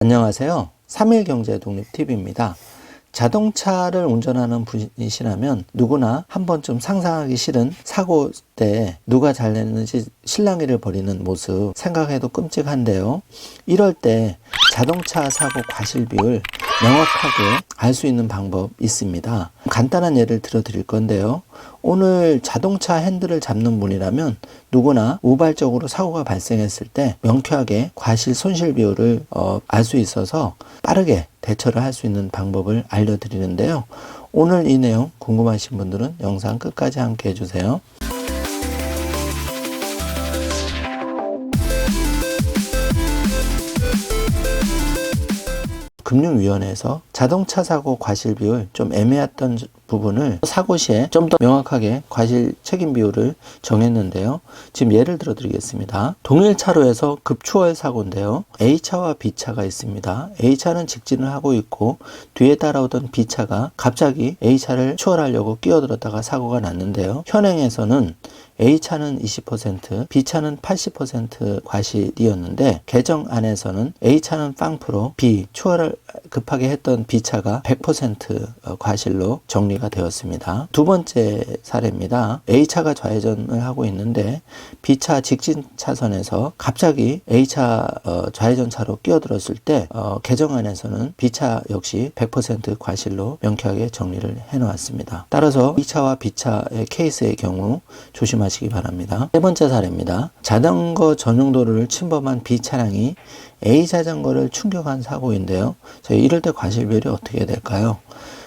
안녕하세요. 3일경제 독립TV입니다. 자동차를 운전하는 분이시라면 누구나 한 번쯤 상상하기 싫은 사고 때 누가 잘냈는지 실랑이를 벌이는 모습 생각해도 끔찍한데요. 이럴 때 자동차 사고 과실 비율 명확하게 알 수 있는 방법 있습니다. 간단한 예를 들어 드릴 건데요. 오늘 자동차 핸들을 잡는 분이라면 누구나 우발적으로 사고가 발생했을 때 명쾌하게 과실 손실 비율을 알 수 있어서 빠르게 대처를 할 수 있는 방법을 알려드리는데요. 오늘 이 내용 궁금하신 분들은 영상 끝까지 함께 해주세요. 금융위원회에서 자동차 사고 과실 비율 좀 애매했던 부분을 사고 시에 좀 더 명확하게 과실 책임 비율을 정했는데요. 지금 예를 들어 드리겠습니다. 동일 차로에서 급추월 사고인데요. A차와 B차가 있습니다. A차는 직진을 하고 있고 뒤에 따라오던 B차가 갑자기 A차를 추월하려고 끼어들었다가 사고가 났는데요. 현행에서는 A차는 20%, B차는 80% 과실이었는데 개정안에서는 A차는 0%, B 추월을 급하게 했던 B차가 100% 과실로 정리가 되었습니다. 두 번째 사례입니다. A차가 좌회전을 하고 있는데 B차 직진 차선에서 갑자기 A차 좌회전차로 끼어들었을 때 개정안에서는 B차 역시 100% 과실로 명쾌하게 정리를 해놓았습니다. 따라서 B차와 B차의 케이스의 경우 조심하시기 바랍니다. 세 번째 사례입니다. 자전거 전용도로를 침범한 B 차량이 A 자전거를 충격한 사고인데요. 이럴 때 과실 비율이 어떻게 될까요?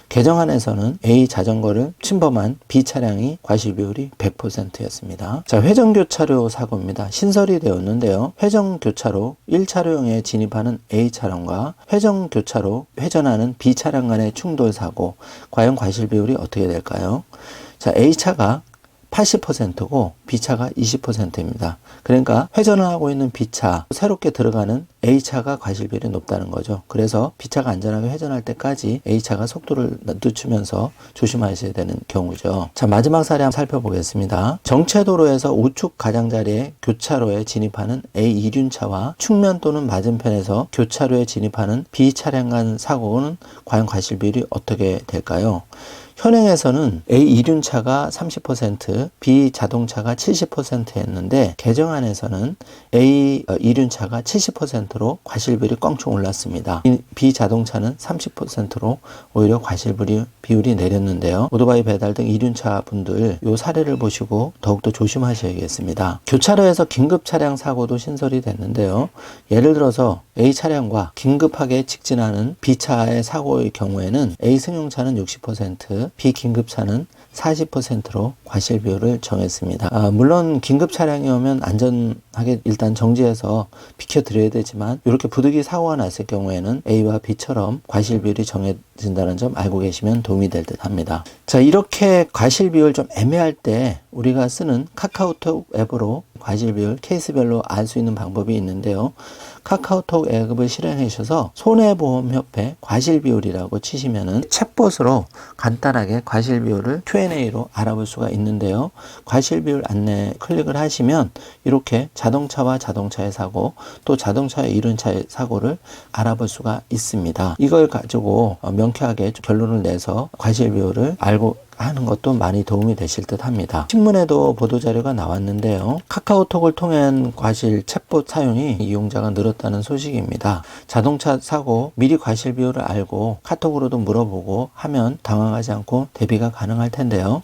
개정안에서는 A 자전거를 침범한 B 차량이 과실 비율이 100%였습니다. 회전교차로 사고입니다. 신설이 되었는데요. 회전교차로 1차로형에 진입하는 A 차량과 회전교차로 회전하는 B 차량 간의 충돌 사고, 과연 과실 비율이 어떻게 될까요? A차가 80%고 B차가 20%입니다. 그러니까 회전을 하고 있는 B차, 새롭게 들어가는 A차가 과실 비율이 높다는 거죠. 그래서 B차가 안전하게 회전할 때까지 A차가 속도를 늦추면서 조심하셔야 되는 경우죠. 마지막 사례 한번 살펴보겠습니다. 정체도로에서 우측 가장자리에 교차로에 진입하는 A 이륜차와 측면 또는 맞은편에서 교차로에 진입하는 B 차량 간 사고는 과연 과실 비율이 어떻게 될까요? 현행에서는 A 이륜차가 30%, B 자동차가 70%였는데 개정안에서는 A 이륜차가 70%로 과실 비율이 껑충 올랐습니다. B 자동차는 30%로 오히려 과실 비율이 내렸는데요. 오토바이 배달 등 이륜차 분들 이 사례를 보시고 더욱더 조심하셔야겠습니다. 교차로에서 긴급 차량 사고도 신설이 됐는데요. 예를 들어서 A 차량과 긴급하게 직진하는 B 차의 사고의 경우에는 A 승용차는 60%, B 긴급차는 40%로 과실 비율을 정했습니다. 물론 긴급 차량이 오면 안전하게 일단 정지해서 비켜드려야 되지만 이렇게 부득이 사고가 났을 경우에는 A와 B처럼 과실 비율이 정해진다는 점 알고 계시면 도움이 될 듯 합니다. 이렇게 과실 비율 좀 애매할 때 우리가 쓰는 카카오톡 앱으로 과실 비율 케이스별로 알 수 있는 방법이 있는데요. 카카오톡 앱을 실행해 주셔서 손해보험협회 과실비율이라고 치시면은 챗봇으로 간단하게 과실비율을 Q&A로 알아볼 수가 있는데요. 과실비율 안내 클릭을 하시면 이렇게 자동차와 자동차의 사고, 또 자동차의 이륜차의 사고를 알아볼 수가 있습니다. 이걸 가지고 명쾌하게 결론을 내서 과실비율을 알고 하는 것도 많이 도움이 되실 듯 합니다. 신문에도 보도자료가 나왔는데요. 카카오톡을 통한 과실 챗봇 사용이 이용자가 늘었다는 소식입니다. 자동차 사고 미리 과실 비율을 알고 카톡으로도 물어보고 하면 당황하지 않고 대비가 가능할 텐데요.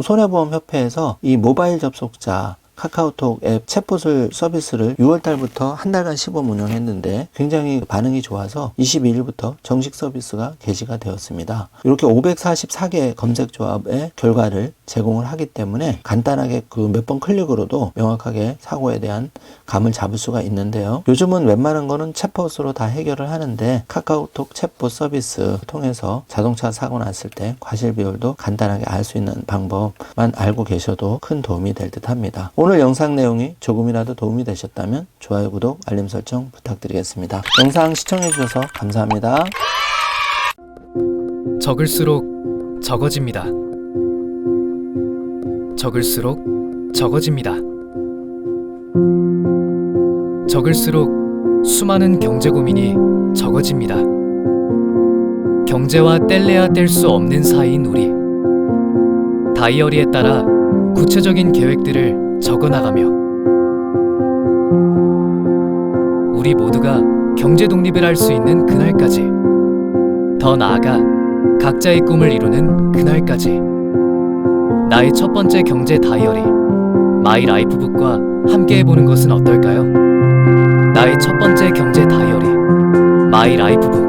손해보험협회에서 이 모바일 접속자 카카오톡 앱 챗봇을 서비스를 6월 달부터 한 달간 시범 운영했는데 굉장히 반응이 좋아서 22일부터 정식 서비스가 개시가 되었습니다. 이렇게 544개 검색 조합의 결과를 제공을 하기 때문에 간단하게 그 몇 번 클릭으로도 명확하게 사고에 대한 감을 잡을 수가 있는데요. 요즘은 웬만한 거는 챗봇으로 다 해결을 하는데 카카오톡 챗봇 서비스 통해서 자동차 사고 났을 때 과실 비율도 간단하게 알 수 있는 방법만 알고 계셔도 큰 도움이 될 듯 합니다. 오늘 영상 내용이 조금이라도 도움이 되셨다면 좋아요, 구독, 알림 설정 부탁드리겠습니다. 영상 시청해 주셔서 감사합니다. 적을수록 적어집니다. 적을수록 적어집니다. 적을수록 수많은 경제 고민이 적어집니다. 경제와 뗄래야 뗄 수 없는 사이인 우리. 다이어리에 따라 구체적인 계획들을 적어나가며 우리 모두가 경제 독립을 할 수 있는 그날까지, 더 나아가 각자의 꿈을 이루는 그날까지 나의 첫 번째 경제 다이어리 마이 라이프북과 함께 해보는 것은 어떨까요? 나의 첫 번째 경제 다이어리 마이 라이프북.